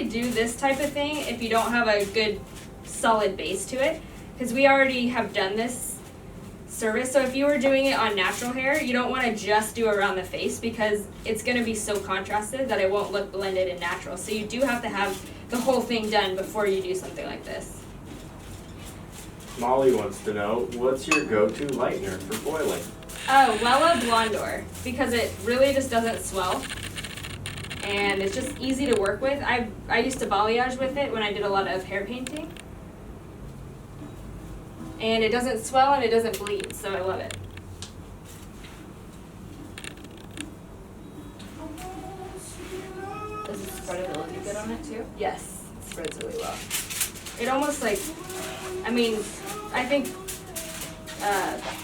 usually do this type of thing if you don't have a good solid base to it, because we already have done this service. So if you were doing it on natural hair, you don't want to just do around the face because it's going to be so contrasted that it won't look blended and natural. So you do have to have the whole thing done before you do something like this. Molly wants to know, what's your go-to lightener for foiling? Oh, Wella Blondor, because it really just doesn't swell. And it's just easy to work with. I used to balayage with it when I did a lot of hair painting. And it doesn't swell and it doesn't bleed, so I love it. Does the spreadability good on it too? Yes, it spreads really well. It almost like, I mean, I think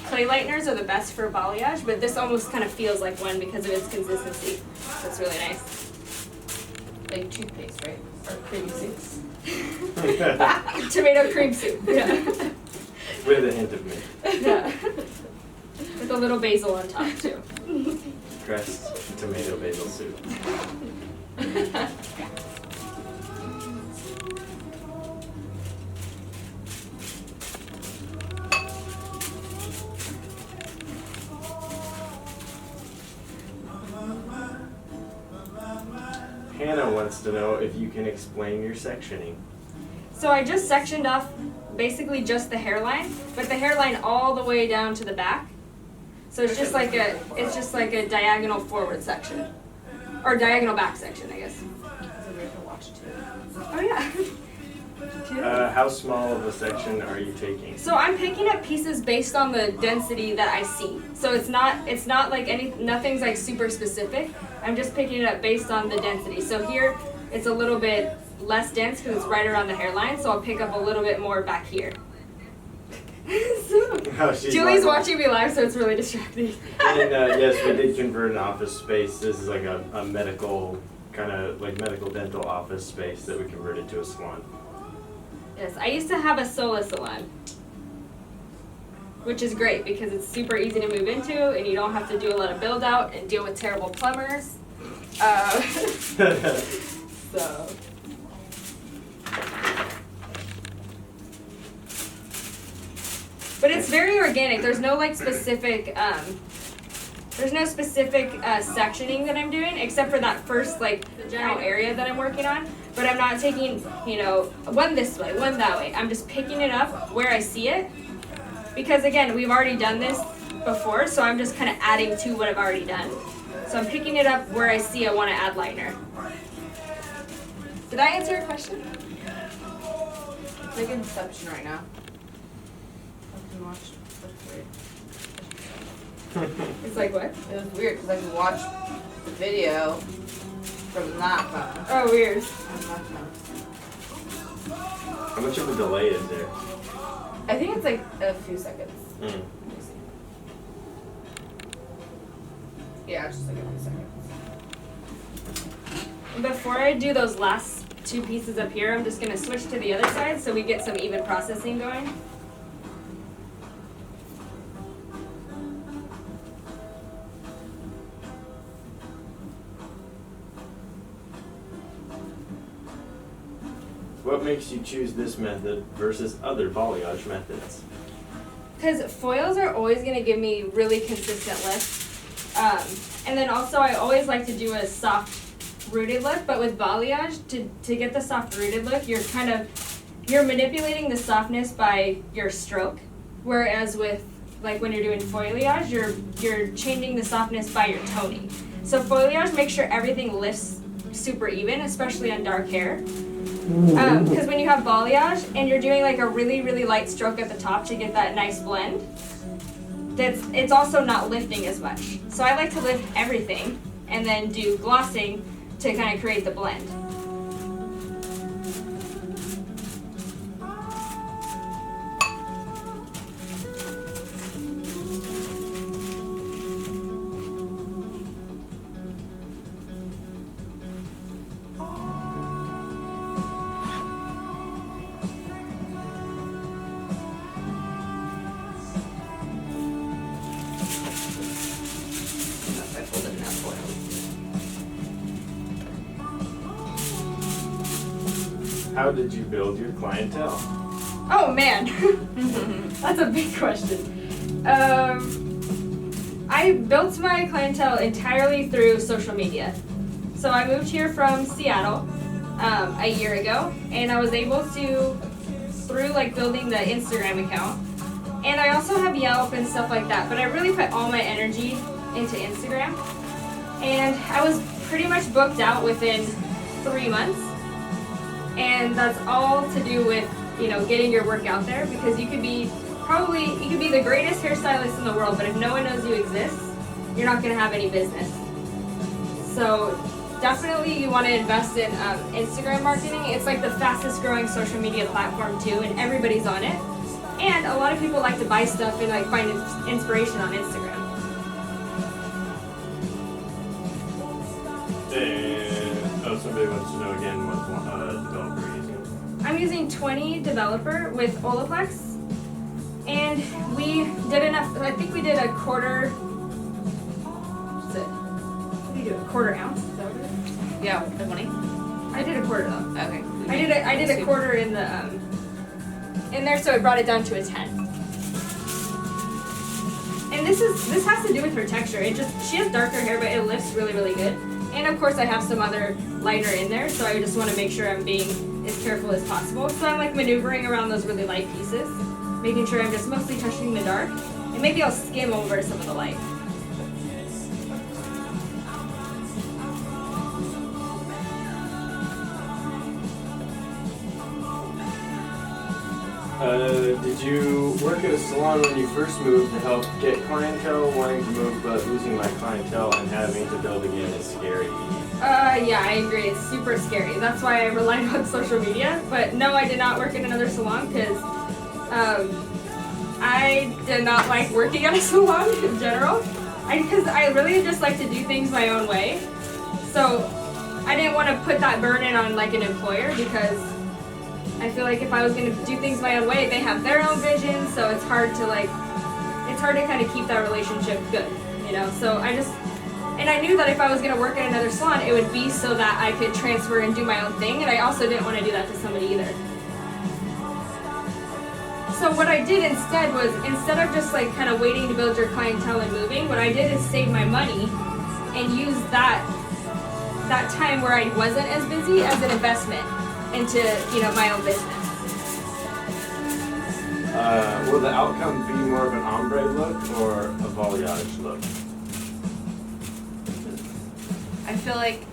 clay lighteners are the best for balayage, but this almost kind of feels like one because of its consistency. So it's really nice. Like toothpaste, right? Or cream soups. Tomato cream soup, yeah. With a hint of mint. Yeah. With a little basil on top too. Crest tomato basil soup. Hannah wants to know if you can explain your sectioning. So I just sectioned off basically just the hairline, but the hairline all the way down to the back. So it's just like a diagonal forward section. Or diagonal back section, I guess. Oh yeah. How small of a section are you taking? So I'm picking up pieces based on the density that I see. So it's not like nothing's like super specific. I'm just picking it up based on the density. So here it's a little bit less dense because it's right around the hairline, so I'll pick up a little bit more back here. Julie's watching me live, so it's really distracting. And yes, we did convert an office space. This is like a medical, kind of like medical dental office space that we converted to a salon. Yes, I used to have a solo salon, which is great because it's super easy to move into and you don't have to do a lot of build out and deal with terrible plumbers. So. But it's very organic. There's no like specific, sectioning that I'm doing except for that first like general area that I'm working on. But I'm not taking, one this way, one that way. I'm just picking it up where I see it. Because again, we've already done this before, so I'm just kind of adding to what I've already done. So I'm picking it up where I see I want to add lightener. Did I answer your question? It's like Inception right now. It's like what? It was weird because I could watch the video from that phone. Oh, weird. On my phone. How much of a delay is there? I think it's like a few seconds. Mm. Yeah, it's just like a few seconds. Before I do those last two pieces up here, I'm just going to switch to the other side so we get some even processing going. What makes you choose this method versus other balayage methods? Because foils are always going to give me really consistent lift. And then also I always like to do a soft rooted look, but with balayage, to get the soft rooted look, you're manipulating the softness by your stroke. Whereas with, like when you're doing foliage, you're changing the softness by your toning. So foliage makes sure everything lifts super even, especially on dark hair. Because when you have balayage and you're doing like a really, really light stroke at the top to get that nice blend, it's also not lifting as much. So I like to lift everything and then do glossing to kind of create the blend. How did you build your clientele? Oh man, that's a big question. I built my clientele entirely through social media. So I moved here from Seattle a year ago, and I was able to, through like building the Instagram account, and I also have Yelp and stuff like that, but I really put all my energy into Instagram. And I was pretty much booked out within 3 months. And that's all to do with, you know, getting your work out there, because you could be the greatest hairstylist in the world, but if no one knows you exist, you're not gonna have any business. So definitely you wanna invest in Instagram marketing. It's like the fastest growing social media platform too, and everybody's on it. And a lot of people like to buy stuff and like find inspiration on Instagram. And somebody wants to know again what developer you're using. I'm using 20 developer with Olaplex, and we did enough. I think we did a quarter. What's it? What do you do? A quarter ounce? Is that what it is? Yeah, 20. I did a quarter though. Okay. I did a quarter in the in there, so I brought it down to a 10. And this has to do with her texture. She has darker hair, but it lifts really, really good. And of course I have some other lighter in there, so I just want to make sure I'm being as careful as possible. So I'm like maneuvering around those really light pieces, making sure I'm just mostly touching the dark, and maybe I'll skim over some of the light. Did you work at a salon when you first moved to help get clientele? Wanting to move but losing my clientele and having to build again is scary. Yeah, I agree. It's super scary. That's why I relied on social media. But no, I did not work in another salon because I did not like working at a salon in general. Because I really just like to do things my own way. So I didn't want to put that burden on like an employer, because I feel like if I was going to do things my own way, they have their own vision, so it's hard to kind of keep that relationship good, you know? So and I knew that if I was going to work at another salon, it would be so that I could transfer and do my own thing, and I also didn't want to do that to somebody either. So what I did instead was, instead of just like kind of waiting to build your clientele and moving, what I did is save my money and use that time where I wasn't as busy as an investment into, you know, my own business. Will the outcome be more of an ombre look or a balayage look? I feel like,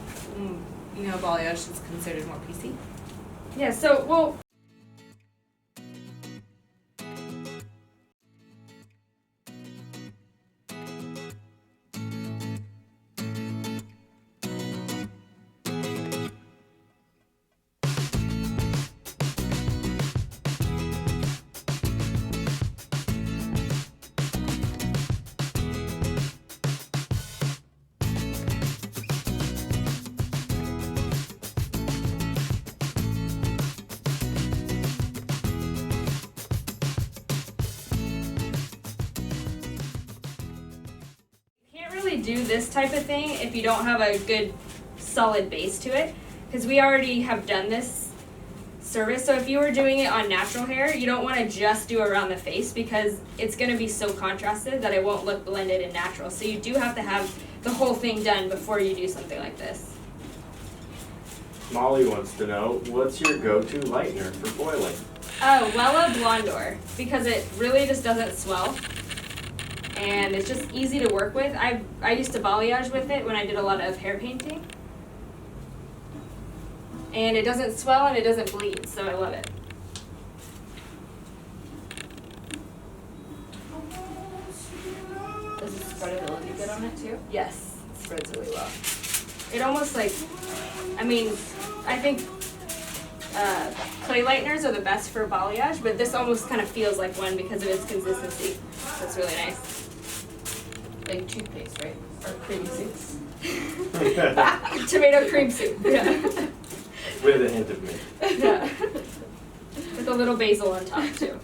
you know, balayage is considered more PC. Yeah, so, well, do this type of thing if you don't have a good solid base to it, because we already have done this service. So if you were doing it on natural hair, you don't want to just do around the face, because it's going to be so contrasted that it won't look blended and natural. So you do have to have the whole thing done before you do something like this. Molly wants to know, what's your go-to lightener for foiling? Wella Blondor, because it really just doesn't swell. And it's just easy to work with. I used to balayage with it when I did a lot of hair painting. And it doesn't swell and it doesn't bleed, so I love it. Does the spreadability good on it too? Yes, it spreads really well. It almost like, I mean, I think clay lighteners are the best for balayage, but this almost kind of feels like one because of its consistency. So it's really nice. Like toothpaste, right? Or cream soups. Tomato cream soup, yeah. With a hint of mint. Yeah. With a little basil on top too.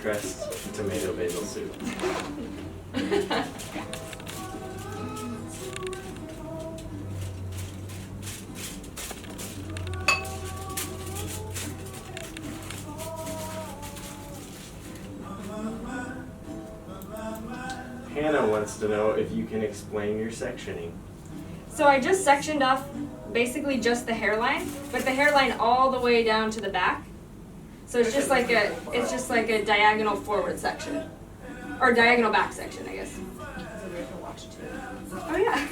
Crest tomato basil soup. Hannah wants to know if you can explain your sectioning. So I just sectioned off basically just the hairline, but the hairline all the way down to the back. So it's just like a diagonal forward section, or diagonal back section, I guess. Oh yeah.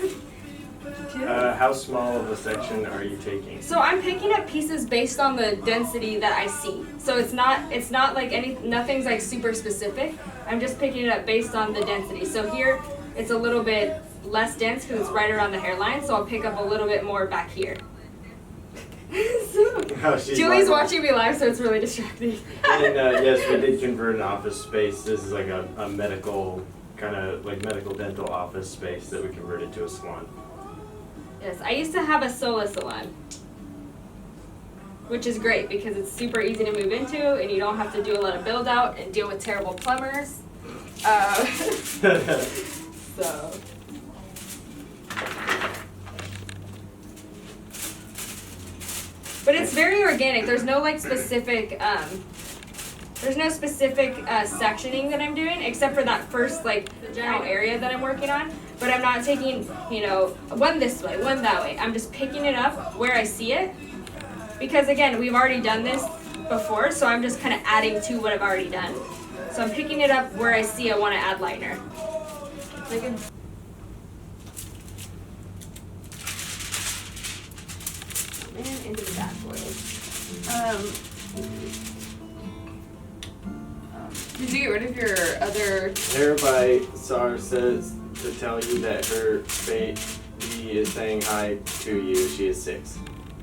How small of a section are you taking? So I'm picking up pieces based on the density that I see. So it's not like nothing's like super specific. I'm just picking it up based on the density. So here it's a little bit less dense because it's right around the hairline. So I'll pick up a little bit more back here. Julie's watching me live, so it's really distracting. And yes, we did convert an office space. This is like a medical, kind of like medical dental office space that we converted to a salon. Yes, I used to have a solo salon, which is great because it's super easy to move into and you don't have to do a lot of build out and deal with terrible plumbers. So. But it's very organic. There's no like specific, sectioning that I'm doing except for that first like general area that I'm working on. But I'm not taking, one this way, one that way. I'm just picking it up where I see it. Because again, we've already done this before, so I'm just kind of adding to what I've already done. So I'm picking it up where I see I want to add liner. And into the back Did you get rid of your other? Hair by SAR says to tell you that her baby is saying hi to you. She is 6.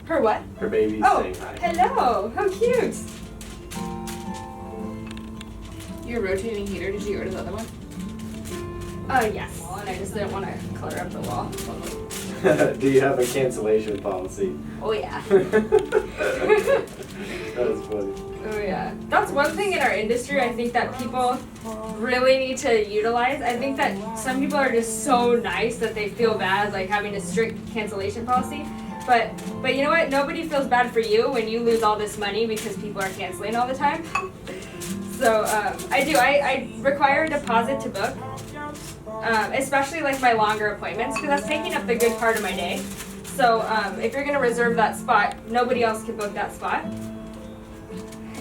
Her what? Her baby's saying hi. Hello! How cute! Your rotating heater, did you get rid of the other one? Yes. And I just didn't want to clutter up the wall. Do you have a cancellation policy? Oh yeah. That's funny. Oh yeah. That's one thing in our industry I think that people really need to utilize. I think that some people are just so nice that they feel bad like having a strict cancellation policy. But you know what? Nobody feels bad for you when you lose all this money because people are canceling all the time. So I do. I require a deposit to book, especially like my longer appointments because that's taking up the good part of my day. So if you're gonna reserve that spot, nobody else can book that spot,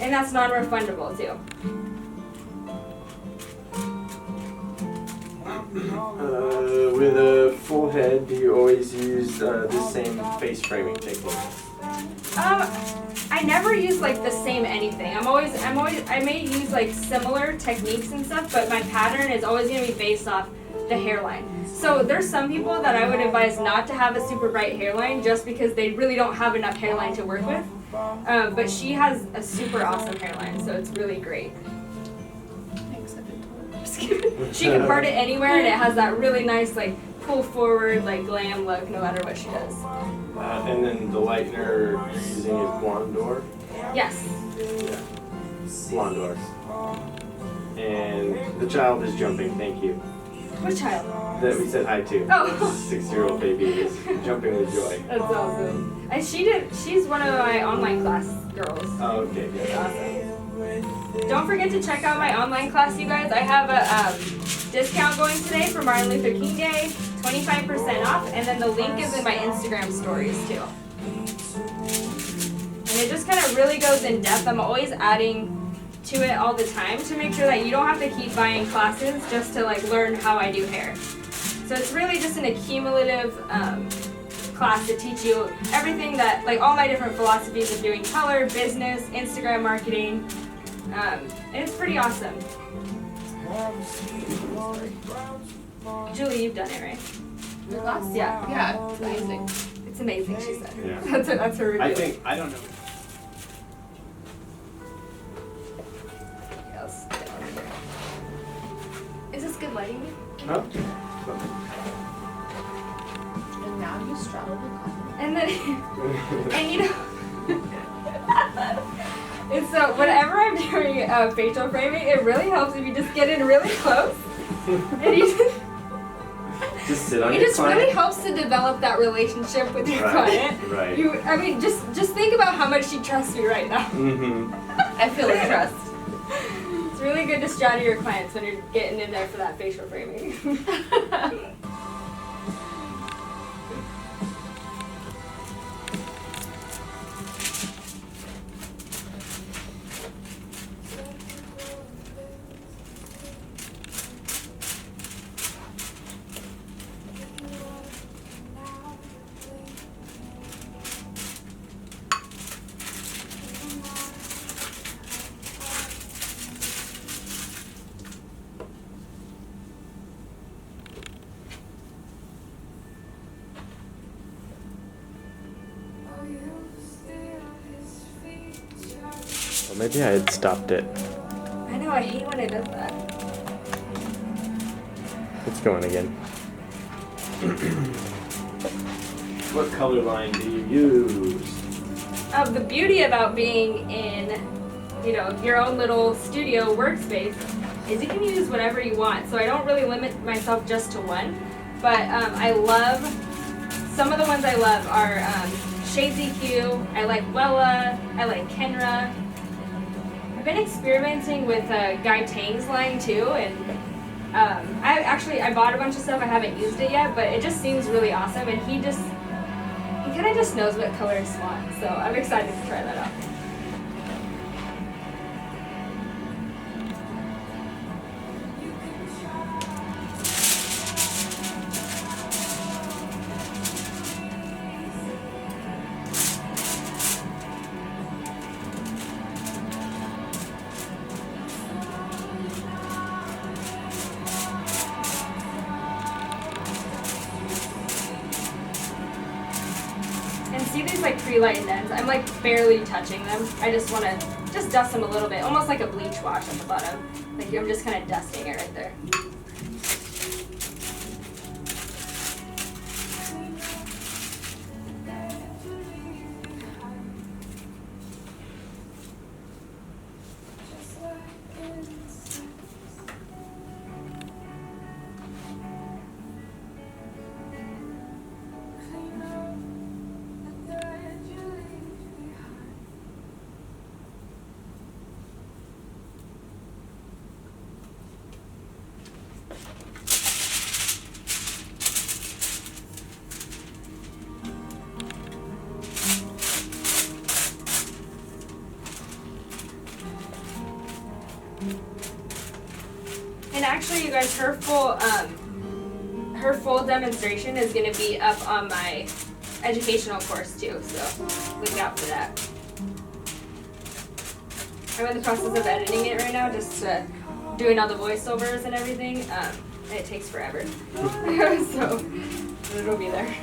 and that's non-refundable too. With a full head, do you always use the same face framing technique? I never use like the same anything. I may use like similar techniques and stuff, but my pattern is always gonna be based off the hairline. So there's some people that I would advise not to have a super bright hairline just because they really don't have enough hairline to work with. But she has a super awesome hairline, so it's really great. She can part it anywhere and it has that really nice like pull forward like glam look no matter what she does. And then the lightener you're using is Blondor? Yes. Yeah. Blondor. And the child is jumping, thank you. What child? That we said hi to. Oh. 6-year-old baby is jumping with joy. That's awesome. And she's one of my online class girls. Oh, okay. That's awesome. Don't forget to check out my online class, you guys. I have a discount going today for Martin Luther King Day, 25% off, and then the link is in my Instagram stories too. And it just kind of really goes in depth. I'm always adding to it all the time to make sure that you don't have to keep buying classes just to like learn how I do hair. So it's really just an accumulative class to teach you everything that, like all my different philosophies of doing color, business, Instagram marketing, and it's pretty awesome. Julie, you've done it, right? Your class? Yeah. Yeah, it's amazing. It's amazing, she said. Yeah. That's her review. I don't know. Yes. Is this good lighting? Huh? And now you straddle the carpet. And then, and you know, it's so whenever I'm doing facial framing, it really helps if you just get in really close, and you just sit on it your just client. really helps to develop that relationship with your client. Right. Just think about how much she trusts you right now. Mm-hmm. I feel like trust. It's really good to straddle your clients when you're getting in there for that facial framing. Well, maybe I had stopped it. I know, I hate when it does that. It's going again. What color line do you use? The beauty about being in, your own little studio workspace is you can use whatever you want. So I don't really limit myself just to one. But some of the ones I love are Shades EQ, I like Wella, I like Kenra. I've been experimenting with Guy Tang's line too, and I bought a bunch of stuff, I haven't used it yet, but it just seems really awesome, and he kind of just knows what colors he wants, so I'm excited to try that out. See these like pre-lightened ends? I'm like barely touching them. I just want to dust them a little bit, almost like a bleach wash at the bottom. Like I'm just kind of dusting it right there. And actually, you guys, her full demonstration is going to be up on my educational course too, so look out for that. I'm in the process of editing it right now, just doing all the voiceovers and everything. And it takes forever, so it'll be there.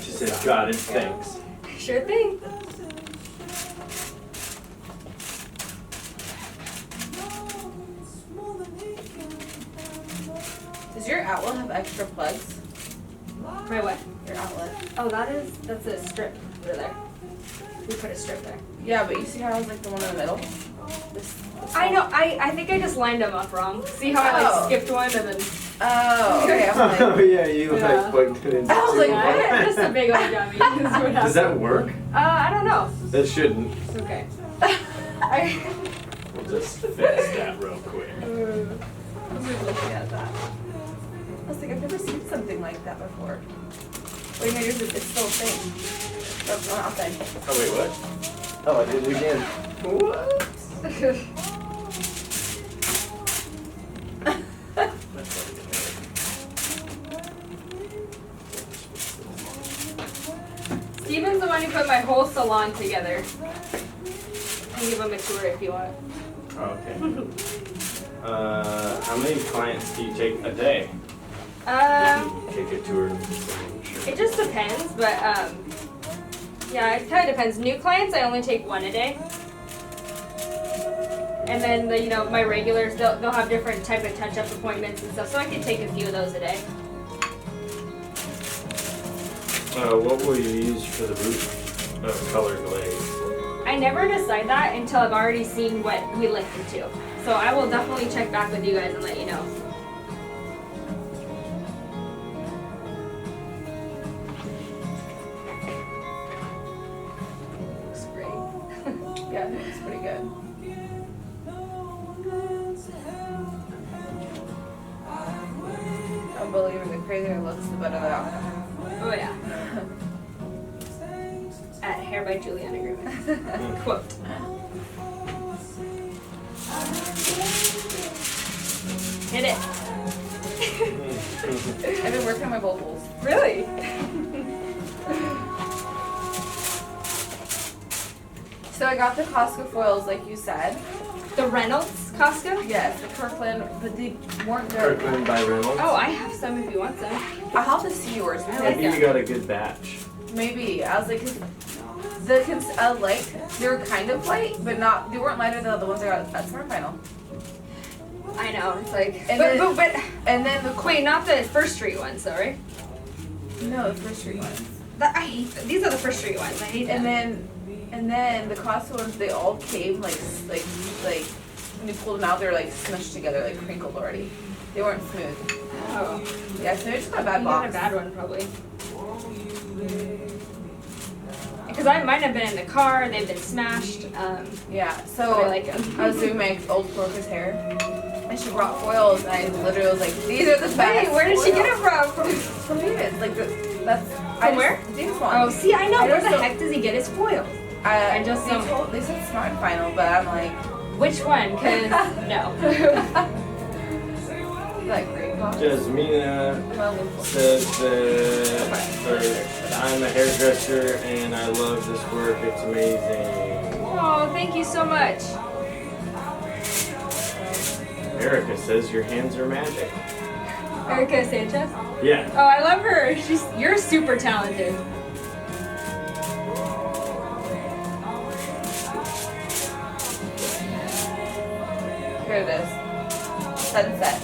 She said, "Got it, thanks." Sure thing. Does your outlet have extra plugs? My what? Your outlet. Oh, that's a strip over there. We put a strip there. Yeah, but you see how I was like the one in the middle? This I know. I think I just lined them up wrong. See how I like skipped one and then. Oh, okay. I'm like, Oh yeah, you Yeah. like plugged it into I was two. like, Yeah, just a big old dummy. Is what Does happened. that work? I don't know. It shouldn't. It's okay. We'll just fix that real quick. I was like looking at that. I was like, I've never seen something like that before. Wait, no, yours it's still a thing. Oh, no, outside. Oh wait, what? Oh, I did it again. Whoops. Steven's the one who put my whole salon together. I can give him a tour if you want. Oh, okay. How many clients do you take a day? Take a tour. It just depends, but yeah, it kind of depends. New clients, I only take one a day. And then my regulars, they'll have different type of touch-up appointments and stuff, so I can take a few of those a day. What will you use for the root color glaze? I never decide that until I've already seen what we lifted to. So I will definitely check back with you guys and let you know. firm believer the crazier it looks, the better the outcome. Oh yeah. At Hair by Juliana Agreement. Quote. Hit it. I've been working on my vocals. Really? So I got the Costco foils, like you said. The Reynolds Costco? Yes, the Kirkland, but they weren't there. Kirkland by Reynolds. Oh, I have some if you want some. I'll have to see yours. I like Maybe them. you got a good batch. Maybe. I was like, 'cause they were kind of light, but not, they weren't lighter than the ones I got at Smart Final. I know, it's like, And but And then the, wait, not the First Street ones, though, right? no, the First Street ones. I hate them. These are the First Street ones. I hate them. And then the Costco ones, they all came like when you pulled them out, they were like smushed together, like crinkled already. They weren't smooth. Oh, Yeah, so they just got a bad you got box. a bad one probably. Because mine have been in the car. They've been smashed. Yeah, But so I like them. I was doing my old coworker's hair, and she brought foils, and I literally was like, "These are the best." Wait, where did she get it foils." from? From David's. Like that's. From where? David's one. Oh, see, I know. I Where the just heck does he get his foils? I just they don't- told they said Smart Final, but I'm like, Which one? Because no. like great box. Jasmina Well, look. says that I'm a hairdresser and I love this work. It's amazing. Oh, thank you so much. Erica says your hands are magic. Erica Sanchez. Yeah. Oh, I love her. You're super talented. Here it is. Sunset.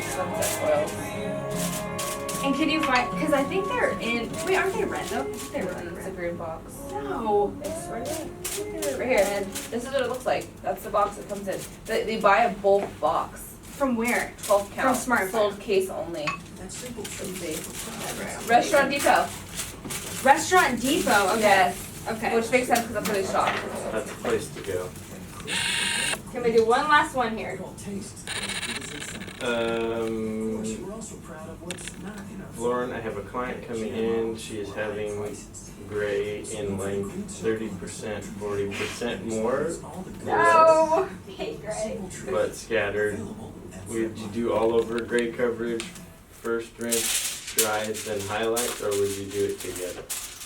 Sunset foils. And can you find? Because I think they're in. Wait, aren't they red though? I think they were in It's a red. green box. No. It's right there. Look at it right here. And this is what it looks like. That's the box it comes in. They buy a bulk box. From where? 12 count. From Smart Sold case only. Let's see. Restaurant Depot. Restaurant Depot. Okay. Yes. Okay. Which makes sense because that's where they shop. That's a place to go. Can we do one last one here? Lauren, I have a client coming in. She is having gray in length 30%, 40% more. No. Hate gray. But scattered. Would you do all over gray coverage, first rinse, dries, then highlight, or would you do it together?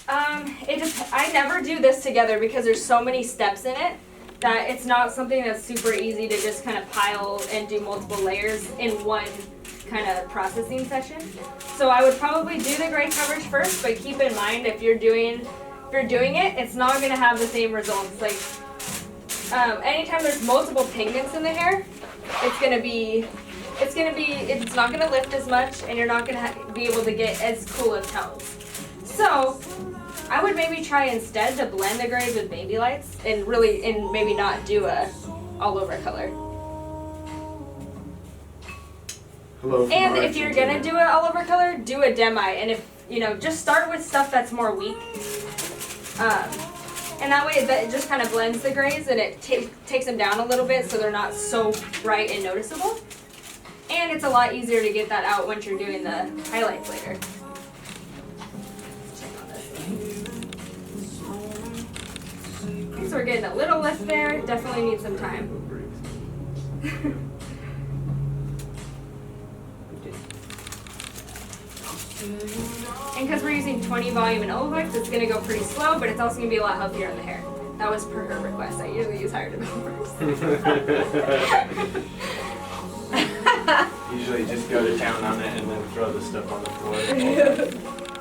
I never do this together because there's so many steps in it that it's not something that's super easy to just kind of pile and do multiple layers in one kind of processing session. So I would probably do the gray coverage first, but keep in mind if you're doing it, it's not gonna have the same results. Like anytime there's multiple pigments in the hair, it's not gonna lift as much, and you're not gonna be able to get as cool of tones. So I would maybe try instead to blend the grays with baby lights and maybe not do a all over color. Hello. And if you're gonna do an all over color, do a demi. And if just start with stuff that's more weak. And that way it just kind of blends the grays and it takes them down a little bit so they're not so bright and noticeable. And it's a lot easier to get that out once you're doing the highlights later. Check on this one. Okay, so we're getting a little lift there. Definitely need some time. And because we're using 20 volume and Olvex, it's going to go pretty slow, but it's also going to be a lot healthier on the hair. That was per her request. I usually use higher developers. Usually just go to town on it and then throw the stuff on the floor.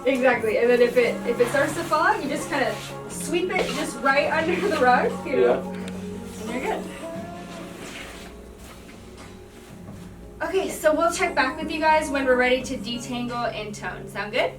Exactly. And then if it starts to fall out, you just kind of sweep it just right under the rug, and you're good. Okay, so we'll check back with you guys when we're ready to detangle and tone. Sound good?